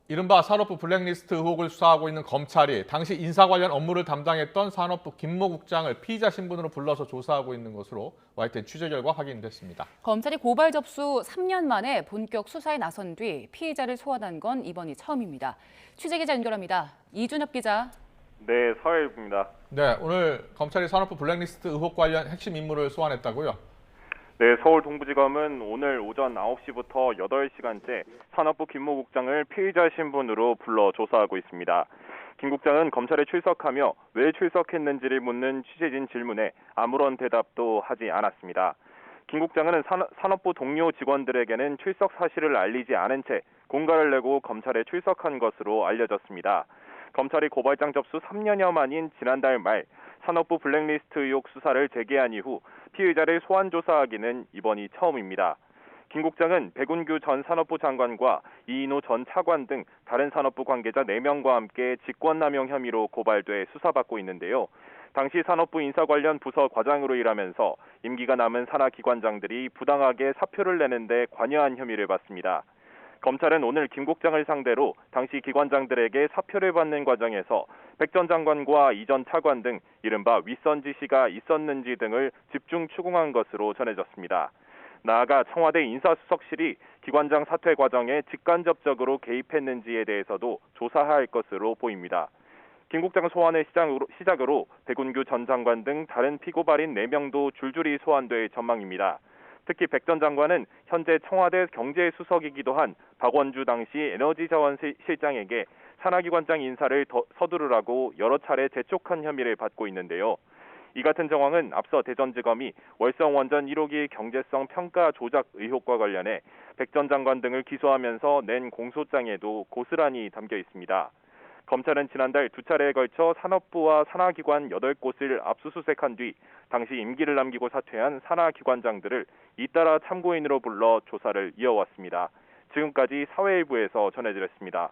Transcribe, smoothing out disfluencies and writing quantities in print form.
이른바 산업부 블랙리스트 의혹을 수사하고 있는 검찰이 당시 인사 관련 업무를 담당했던 산업부 김모 국장을 피의자 신분으로 불러서 조사하고 있는 것으로 YTN 취재 결과 확인됐습니다. 검찰이 고발 접수 3년 만에 본격 수사에 나선 뒤 피의자를 소환한 건 이번이 처음입니다. 취재 기자 연결합니다. 이준엽 기자. 네, 서해입니다. 네, 오늘 검찰이 산업부 블랙리스트 의혹 관련 핵심 인물을 소환했다고요? 네, 서울 동부지검은 오늘 오전 9시부터 8시간째 산업부 김모 국장을 피의자 신분으로 불러 조사하고 있습니다. 김 국장은 검찰에 출석하며 왜 출석했는지를 묻는 취재진 질문에 아무런 대답도 하지 않았습니다. 김 국장은 산업부 동료 직원들에게는 출석 사실을 알리지 않은 채 공갈을 내고 검찰에 출석한 것으로 알려졌습니다. 검찰이 고발장 접수 3년여 만인 지난달 말 산업부 블랙리스트 의혹 수사를 재개한 이후 피의자를 소환 조사하기는 이번이 처음입니다. 김 국장은 백운규 전 산업부 장관과 이인호 전 차관 등 다른 산업부 관계자 4명과 함께 직권남용 혐의로 고발돼 수사받고 있는데요. 당시 산업부 인사 관련 부서 과장으로 일하면서 임기가 남은 산하기관장들이 부당하게 사표를 내는데 관여한 혐의를 받습니다. 검찰은 오늘 김 국장을 상대로 당시 기관장들에게 사표를 받는 과정에서 백 전 장관과 이 전 차관 등 이른바 윗선 지시가 있었는지 등을 집중 추궁한 것으로 전해졌습니다. 나아가 청와대 인사수석실이 기관장 사퇴 과정에 직간접적으로 개입했는지에 대해서도 조사할 것으로 보입니다. 김 국장 소환의 시작으로 백운규 전 장관 등 다른 피고발인 4명도 줄줄이 소환될 전망입니다. 특히 백 전 장관은 현재 청와대 경제수석이기도 한 박원주 당시 에너지자원실장에게 산하기관장 인사를 서두르라고 여러 차례 재촉한 혐의를 받고 있는데요. 이 같은 정황은 앞서 대전지검이 월성원전 1호기 경제성 평가 조작 의혹과 관련해 백 전 장관 등을 기소하면서 낸 공소장에도 고스란히 담겨 있습니다. 검찰은 지난달 2차례에 걸쳐 산업부와 산하기관 8곳을 압수수색한 뒤 당시 임기를 남기고 사퇴한 산하기관장들을 잇따라 참고인으로 불러 조사를 이어왔습니다. 지금까지 사회일부에서 전해드렸습니다.